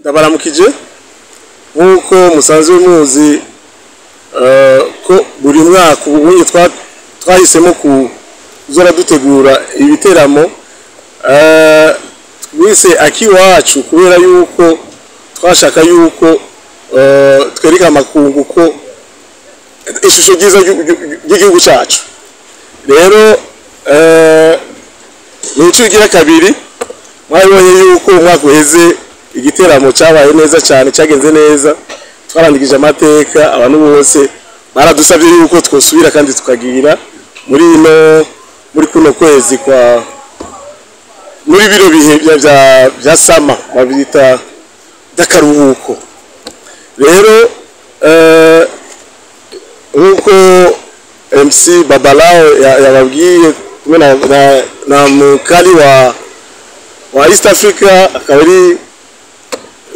ndabaramukije nkuko musanzwe muzi ko buri mwaka ubunye twahisemo kuzora dutegura ibiteramo wise akiwacu kubera yuko twashaka yuko twereka amakungu ko ishusho ryiza y'igihugu cyacu rero n'icyo kabiri mwabonye yuko umwaka uheze igiteramo cyabaye neza cyane cyagenze neza twarandikije amateka abantu bose baradusabye yuko twosubira kandi tukagira muri kuno kwezi kwa muri biro bihe bya sama babita dakaruhuko rero nkuko MC Babalao yababwiye na mukali wa East Africa akabari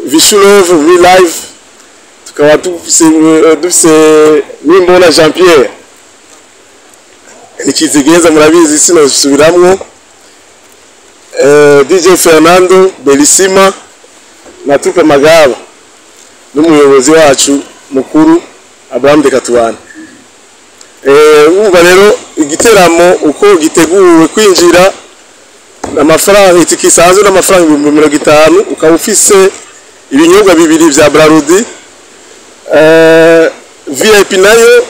Vishulove muri live tukaba dufise nimbona Jean Pierre nikizigeza murabizi sino subiramwo DJ Fernando Belissima na Tupe Magaba n'umuyobozi wacu mukuru Abraham de Katwana umva rero igiteramo uko giteguwe kwinjira amafaranga itikisanzwe n'amafaranga 50 ukaba ufise ibinyobwa bibiri vya Brarudi VIP nayo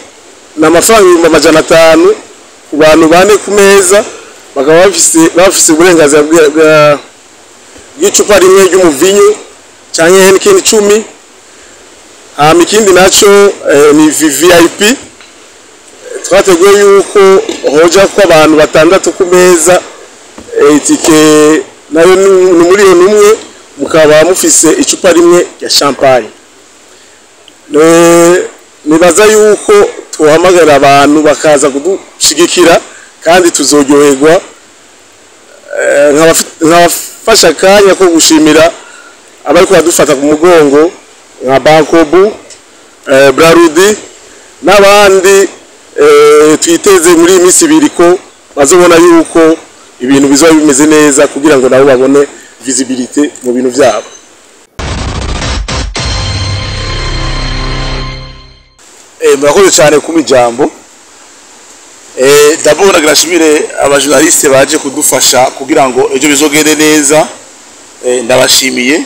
n'amafaranga 500 ku bantu bane ku meza bakaba bafise uburenganzira bw'icupa rimwe ry'umuvinyo cyangwa n'ikindi 10 ikindi naco ni VIP twateguye yuko hoja ko abantu batandatu ku meza itike nayo muri numwe mukaba mufise icupa rimwe ya champagne nibaza yuko tuhamagara abantu bakaza kudushigikira kandi tuzoryoherwa nkabafasha kanya ko gushimira abari kwadufata ku mugongo nka Bankobu Brarudi n'abandi twiteze muri imisi ibiri ko bazobona yuko ibintu bizoba bimeze neza kugira ngo nabo babone visibility mu bintu byabo. Murakoze cyane ku mijambo. D'abord nagrashimire abajournaliste baje kudufasha kugira ngo ejo bizogende neza. Ndabashimiye.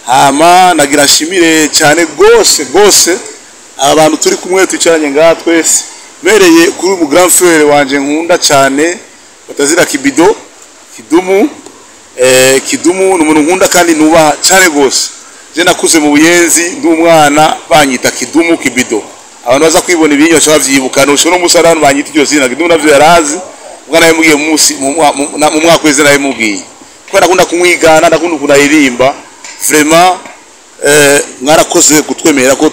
Hama nagrashimire cyane gose abantu turi kumwe tucaranye ngaha twese. Mereye kuri mu grand frère wanje nkunda cyane batazira Kidumu n'umuntu nkunda kandi nuba cyane gose je nakuze mu buyenzi ndumwana banyita Kidumu Kibido abantu baza kwibona ibinyo cyavyibuka no shono musarano banyita iryo zina Kidumu navyo yarazi ubwana yamugiye mu mwaka weze naye mubwiye ko nakunda kumwigana ndakunda kunaririmba vraiment mwarakoze gutwemera ko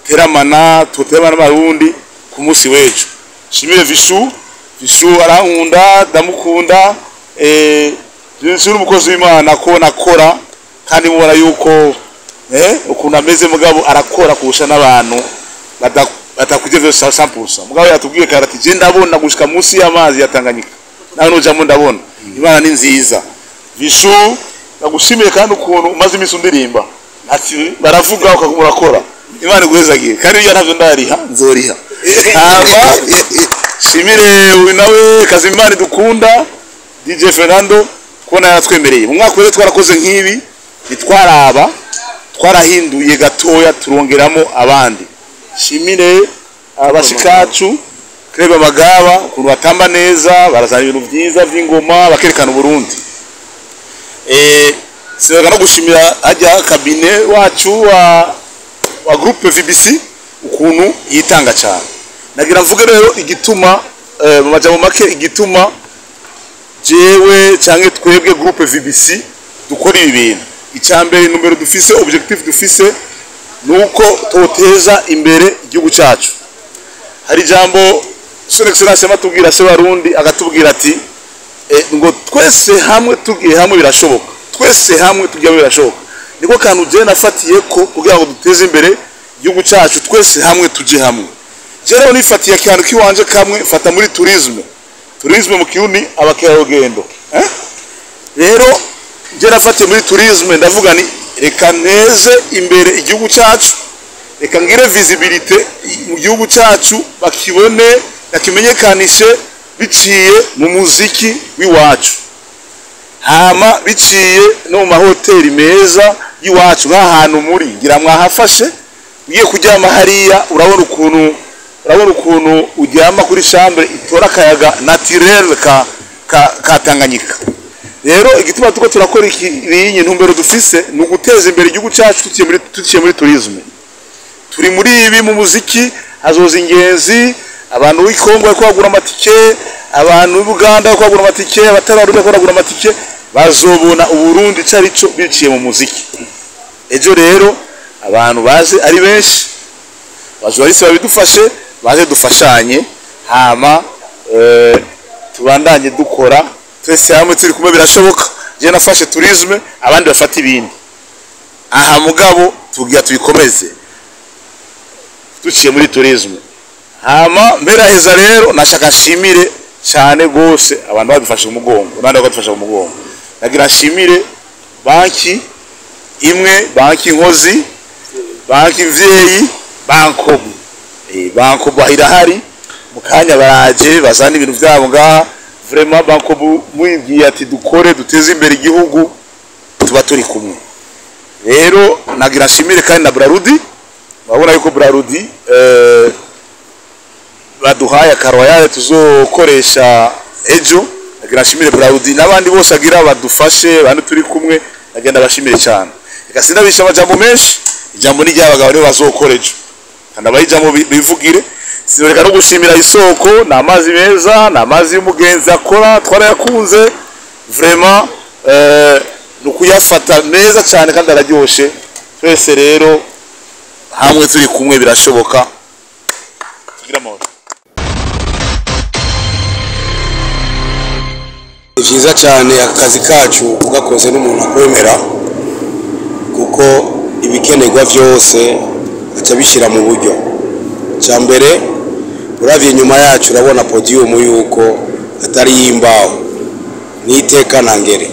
teramana barundi ku munsi wejo shimire Vishu arankunda ndamukunda Vishu n'umukozi w'Imana ko nakora kandi mubona yuko ukuntu ameze mugabo arakora kurusha n'abantu batakugeze 100% mugabo yatubwiye karati je ndabona gushika munsi y'amazi yatanganyika naho nojamo ndabona Imana ni nziza Vishu nagushimiye kandi ukuntu umaze imisi undirimba ati baravuga ukamurakora Imana guhezagiye kandi iyo ntavyo ndariha nzoriha shimire nawe Kazimani dukunda DJ Fernando kona yatwemereye mu mwaka wese twarakoze nk'ibi nitwaraba twarahinduye gatoya turongeramo abandi shimire abashikacu Kreba Magaba ukuntu batamba neza barazana ibintu byiza vy'ingoma bakerekana Burundi sega no gushimira ajya kabine wacu wa groupe VBC ukuntu yitanga cyane nagira mvuge rero igituma mu majambo make igituma jewe canke twebwe groupe VBC dukora ibintu icyambere numero dufise objectif dufise nuko toteza imbere igihugu cyacu hari jambo Son Excellence amatubwira se barundi agatubwira ati ngo twese hamwe tugiye hamwe birashoboka twese hamwe tugiye birashoboka niko kantu je nafatiye ko kugira ngo duteze imbere igihugu cyacu twese hamwe tuje hamwe jero nifatiye cyane kiwanje kamwe fata muri tourisme mu kirundi abakerarugendo rero je nafate muri tourisme ndavuga ni reka neze imbere igihugu cyacu, reka ngire visibilité mu gihugu cyacu bakibone yakimenyekanishe biciye mu muziki w'iwacu, hama biciye no mu mahoteli meza y'iwacu nk'ahantu muri ngira mwahafashe ugiye kuryama hariya urabona ukuntu uryama kuri chambre itora akayaga naturel ka Tanganyika. Rero igituma tuko turakora iyi ntumbero dufise ni uguteza imbere igihugu cyacu tutiye muri tourisme. Turi muri ibi mu muziki hazoza ingenzi, abantu w'ikongo bako bagura amatike, abantu b'Uganda bako bagura amatike, abatararundi bako bagura amatike, bazobona uburundi carico biciye mu muziki. Ejo rero abantu baje ari benshi, bajorise babidufashe, baje dufashanye, hama tubandanye dukora twese hamwe turi kumwe birashoboka. Je nafashe tourisme abandi bafata ibindi, aha mugabo tugiye tubikomeze tuciye muri tourisme. Hama mperaheza rero nashaka nshimire cyane gose abantu badufashe umugongo, nandi badufashe umugongo. Nagira nshimire banki imwe, banki Nkozi, banki Mvyeyi, Bankobu. Bankobu irahari mukanya baraje bazana ibintu byabo ngaha. Vraiment Bankobu mwigiye ati dukore duteze imbere igihugu tuba turi kumwe. Rero nagira nshimire kandi na Brarudi, babona yuko Brarudi baduhaye akaroyale tuzokoresha ejo. Nagira nshimire Brarudi n'abandi bose agira badufashe, abantu turi kumwe nagenda bashimire cyane. Reka sinabisha amajambo menshi, ijambo ni ry'abagabo rero bazokora ejo kandi abayijambo bivugire. Sinureka no gushimira isoko n'amazi meza n'amazi y'umugenzi akora twarayakunze vraiment nukuyafata neza cyane kandi araryoshe. Twese rero hamwe turi kumwe birashoboka. Tugira amahoro. Vyiza cyane akazi kacu ugakoze n'umuntu akwemera, kuko ibikenerwa byose atabishira mu buryo. Cyambere uravye nyuma yacu urabona podium yuko atari yimbaho niteka nangere.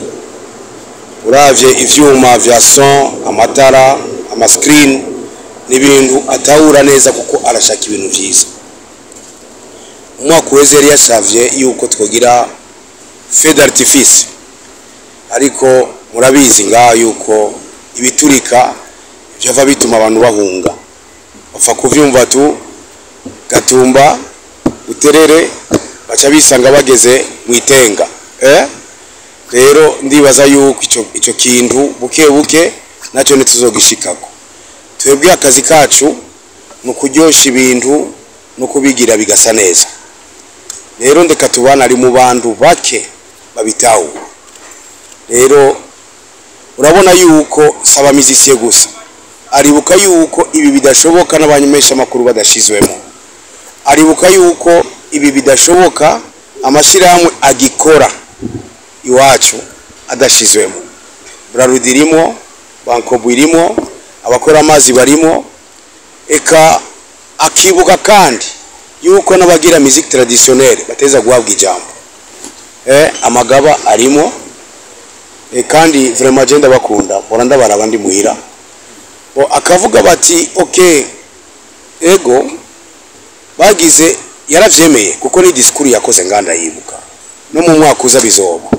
Uravye ivyuma vya son, amatara, ama screen n'ibintu atahura neza kuko arashaka ibintu vyiza. Umwaka weze yari yasavye yuko twogira feu d'artifice, ariko murabizi ngaha yuko ibiturika byava bituma abantu bahunga, bapfa kuvyumva tu Gatumba Uterere baca bisanga bageze mu Itenga. Rero ndibaza yuko ico kintu buke buke naco nituzogishikako. Twebwe akazi kacu no kuryosha ibintu no kubigira bigasa neza. Rero ndeka tubana ari mu bantu bake babitaho. Rero urabona yuko saba mizisiye gusa aribuka yuko ibi bidashoboka n'abanyemesha makuru badashizwemo, aribuka yuko ibi bidashoboka amashirahamwe agikora iwacu adashizwemo. Brarudi irimo, Bankobu irimo, abakora amazi barimo, eka akibuka kandi yuko n'abagira musique traditionnelle bateza guhabwa ijambo. Amagaba arimo, kandi vraiment agenda bakunda boranda barabandi muhira akavuga bati okay ego bagize yaravyemeye kuko ni discours yakoze nganda yibuka no mu mwaka uza bizoba.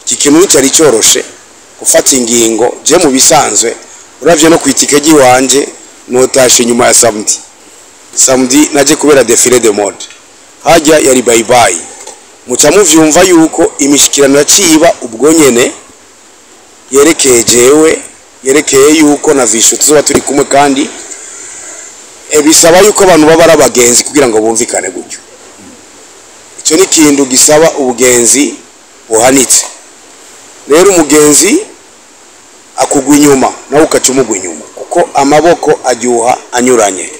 Iki kintu cyari cyoroshe gufata ingingo je mu bisanzwe. Uravye no kwitike giwanje notashe nyuma ya samedi naje kubera défilé de mode hajya yari bye bye. Muca muvyumva yuko imishikirano yaciba ubwo nyene yerekeye jewe, yerekeye yuko na vishu tuzoba turi kumwe kandi bisaba yuko abantu baba ari abagenzi kugira ngo bumvikane gutyo. Ico ni kintu gisaba ubugenzi buhanitse. Rero umugenzi akugwa inyuma nawe ukacumugwa inyuma kuko amaboko ajyoha anyuranye,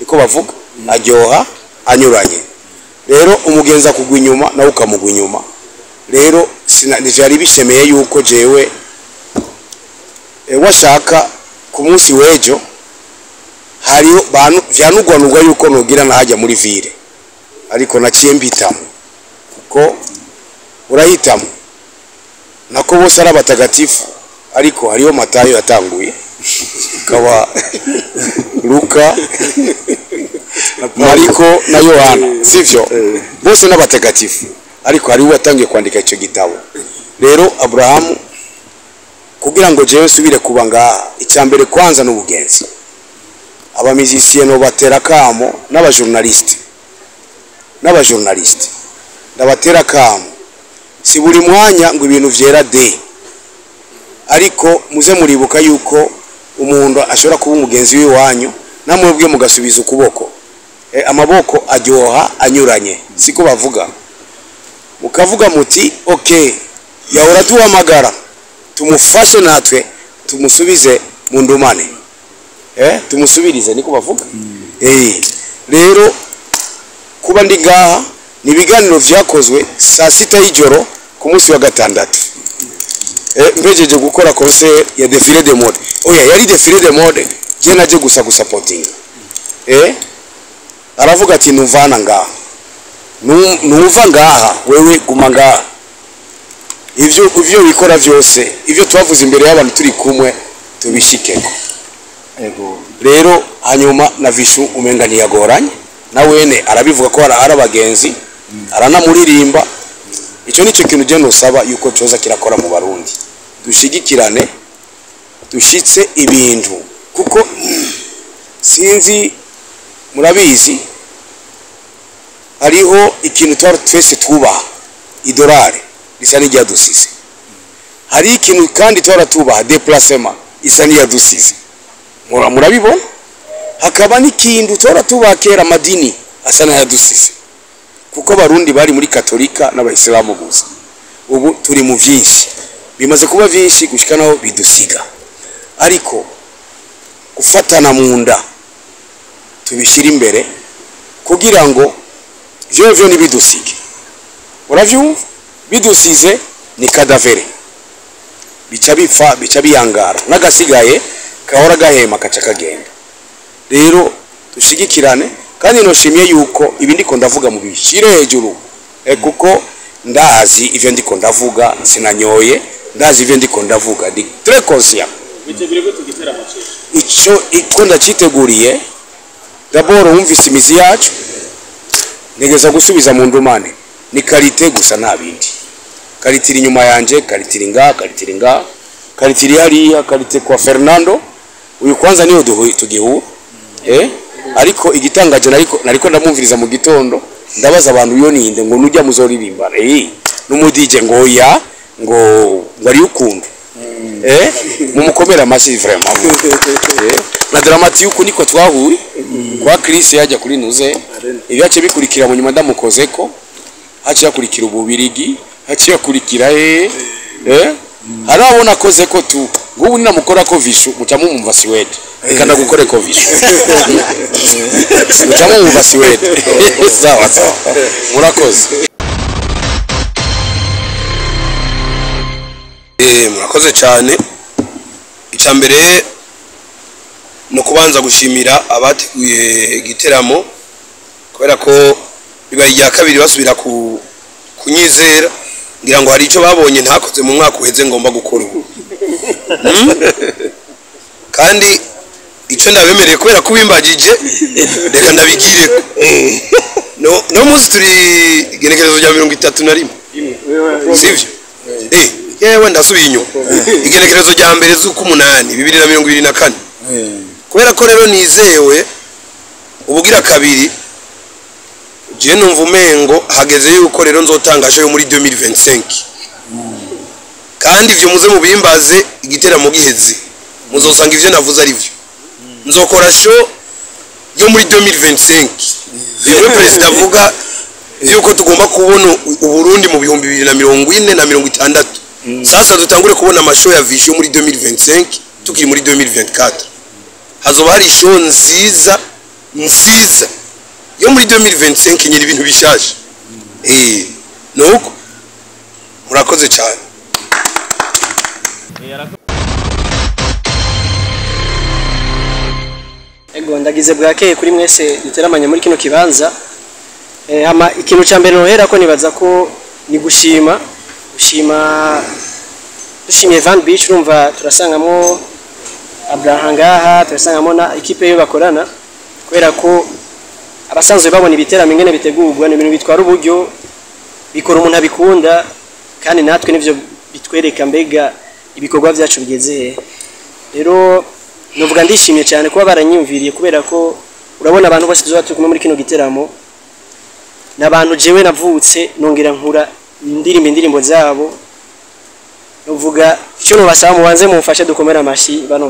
niko bavuga ajyoha anyuranye. Rero umugenzi akugwa inyuma nawe ukamugwa inyuma. Rero sinari bishemeye yuko jewe washaka ku munsi wejo hariyo bantu vyanugwanugwa yuko nogira nahajya muri ville, ariko naciye mbitamo kuko urahitamo nako bose ari abatagatifu ariko hariyo Matayo yatanguye kaba Luka Mariko na Yohana sivyo bose n'abatagatifu ariko hariyo watangiye kwandika ico gitabo rero Abrahamu kugira ngo jewe subire kuba ngaha icyambere kwanza n'ubugenzi abamizisiye no batera kamo n'abajournaliste ndabatera kamo si buri mwanya ngo ibintu vyera de ariko muze muribuka yuko umuntu ashobora kuba umugenzi w'iwanyu namwebwe mugasubiza ukuboko amaboko aryoha anyuranye siko bavuga mukavuga muti okay yahora duhamagara tumufashe natwe tumusubize mu ndumane tumusubirize niko bavuga rero kuba ndi ngaha ni ibiganiro vyakozwe saa 6 y'ijoro ku munsi wa gatandatu mbejeje gukora concert ya défilé de mode oya yari défilé de mode je naje gusa supporting aravuga ati nuvana ngaha nuva ngaha wewe guma ngaha ivyo bikora vyose ivyo twavuze imbere y'abantu turi kumwe tubishikeko rero hanyuma na Vishu umenga ntiyagoranye na wene arabivuga ko ari abagenzi aranamuririmba icyo nicyo kintu je nosaba yuko coza kirakora mu Barundi dushigikirane dushitse ibintu kuko sinzi murabizi hariho ikintu twese twubaha idolari isa n'iryadusize hari ikintu kandi tubaha déplacement isa n'iryadusize murabibona hakaba n'ikintu tubaha kera madini asa n'iryadusize kuko Barundi bari muri Katolika n'Abayisilamu gusa ubu turi mu vyinshi bimaze kuba vyinshi gushika naho bidusiga ariko gufatana mu nda tubishira imbere kugira ngo vyo nibidusige uravyumva bidusize ni kadavere bica biyangara n'agasigaye kahora gahema kaca kagenda rero dushigikirane kandi noshimiye yuko ibi ndiko ndavuga mu bishire hejuru kuko ndazi ivyo ndiko ndavuga sinanyoye ndazi ivyo ndiko ndavuga ndi très conscient bitegure ko tugitera amace ico iko ndaciteguriye d'abord wumvise imizi yacu negeza gusubiza mu ndumane ni karite gusa nabindi karitiri inyuma yanje karitiri nga karitiri hariya karite kwa Fernando uyu kwanza niyo tugihu ariko igitangaje nariko ndamumviriza mu gitondo ndabaza abantu yo ninde ngo nujya muzoririmba n'umudije ngo ya ngo bari ukunda mumukomera amashi vraiment na dramati yuko niko twahuye kwa Chris yajya kuri nuze ibyace bikurikira mu nyuma ndamukozeko haci yakurikira ububirigi haci yakurikira harabona koze ko tu ngubu ninamukora ko Vishu mutamumva Siwede reka ndagukore ko Vishu mutamumva Siwede sawa murakoze murakoze cyane icambere no kubanza gushimira abateguye igiteramo kubera ko biba rya kabiri basubira kunyizera ngira ngo hari ico babonye ntakoze mu mwaka uheze ngomba gukora ubu kandi ico ndabemereye kubera kubimbagije reka ndabigire no muzi turi igenekerezo rya 31 sivyo yewe ndasubiye inyuma igenekerezo rya mbere z'uko 8 2024 kubera ko rero nizewe ubugira kabiri je numva umengo hageze yuko rero nzotangaje yo muri 2025 kandi ivyo muze mubimbaze igiteramo giheze muzosanga ivyo navuze ari byo nzokora show yo muri 2025 yewe president avuga yuko tugomba kubona uburundi mu bihumbi 2040 na 2060 sasa dutangure kubona amashow ya Vishu muri 2025 tukiri muri 2024 hazoba hari show nziza yo muri 2025 nyiri ibintu bishaje nuko murakoze cyane ego ndagize bwakeye kuri mwese duteramanye muri kino kibanza hama ikintu cya mbere nohera ko nibaza ko ni gushima dushimiye Van Beach urumva turasangamo Abraham ngaha turasangamo na equipe yo bakorana kubera ko abasanzwe babona ibiteramo ingene bitegurwa ni ibintu bitwara uburyo bikora umuntu abikunda kandi natwe nivyo bitwereka mbega ibikorwa byacu bigeze rero novuga ndishimye cyane kuba baranyumviriye kubera ko urabona abantu bose tuzoba turi kumwe muri kino giteramo n'abantu jewe navutse nongera nkura indirimbo zabo novuga icyo no basaba mubanze mumfashe dukomera amashi bano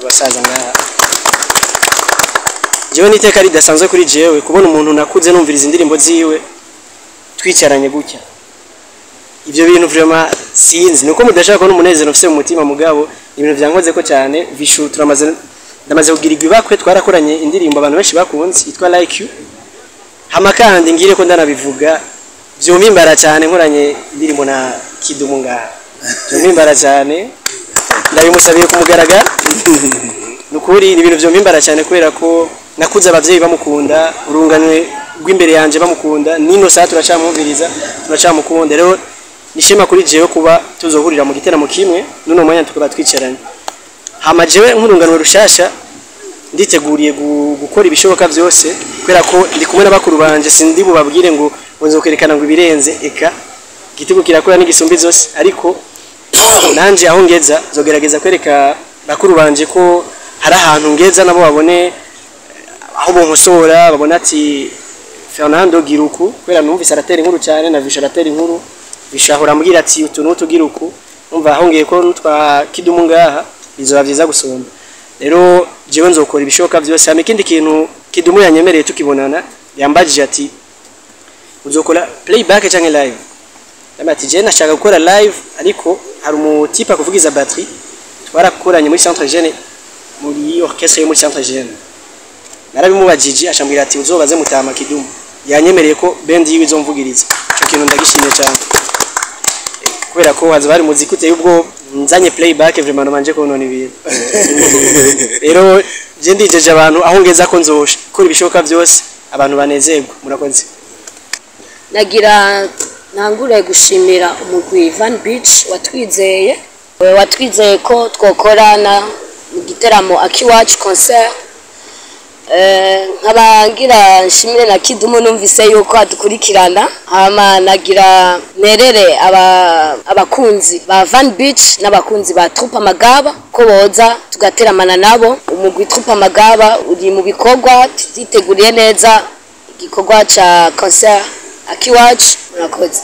basaza ngaha jewe niteka ridasanzwe kuri jewe kubona umuntu nakuze numviriza indirimbo ziwe twicaranye gutya ivyo bintu vraiment sinzi nuko mudashaka ko n'umunezero ufise mu mutima mugabo ibintu byangoze ko cyane vishu ndamaze kugirirwa ibakwe twarakoranye indirimbo abantu benshi bakunze yitwa Like You hama kandi ngire ko ndanabivuga byomimbara cyane nkoranye indirimbo na Kidumu ngaha byomimbara cyane ndabimusabiye kumugaragara nukuri ibintu byomimbara cyane kubera ko nakuze abavyeyi bamukunda urunganwe rw'imbere yanje bamukunda nino saa turacamumviriza turacamukunda rero nishema kuri jewe kuba tuzohurira mu giteramo kimwe nuno mwanya tukaba twicaranye hama jewe nk'urunganwe rushasha nditeguriye gukora ibishoboka byose kubera ko ndi kumwe n'abakuru banje sindi bubabwire ngo nzokwerekana ngo ibirenze eka gitego kirakora n'igisumbi zose ariko nanje aho ngeza zogerageza kwereka bakuru banje ko hari ahantu ngeza nabo babone aho bonkosora babona ati Fernando Giruku kubera numvise aratera inkuru cyane na Visha aratera inkuru bishahora mbwira ati utuntu tugiruku umva ahongeye ko twa Kidumu ngaha bizoba byiza gusomba rero jewe nzokora ibishoboka byose hame kindi kintu Kidumu yanyemereye tukibonana yambajije ati uzokora playback cyangwa live ati je nashaka gukora live ariko hari umutipe akuvugiza batterie twarakoranye muri centre jeune muri orchestre yo muri centre jeune narabimubajije ashambwira ati uzobaze mutama Kidumu yanyemereye ko band yiwe izomvugiriza cyo kintu ndagishimye cyane kubera ko haza bari muziki uteye ubwo nzanye playback vraiment manje ko none ibintu rero je ndijeje abantu aho ngeza ko nzosha kuri ibishoboka byose abantu banezerwa murakoze nagira ntangure gushimira umugwi Van Beach watwizeye ko twokorana mu giteramo Akiwacu concert nkabangira nshimire na Kidumu numvise yuko adukurikirana hama nagira nerere abakunzi ba Van Beach n'abakunzi ba Troupe Amagaba ko boza tugateramana nabo umugwi Troupe Amagaba uri mu bikorwa twiteguriye neza igikorwa ca concert Akiwacu murakoze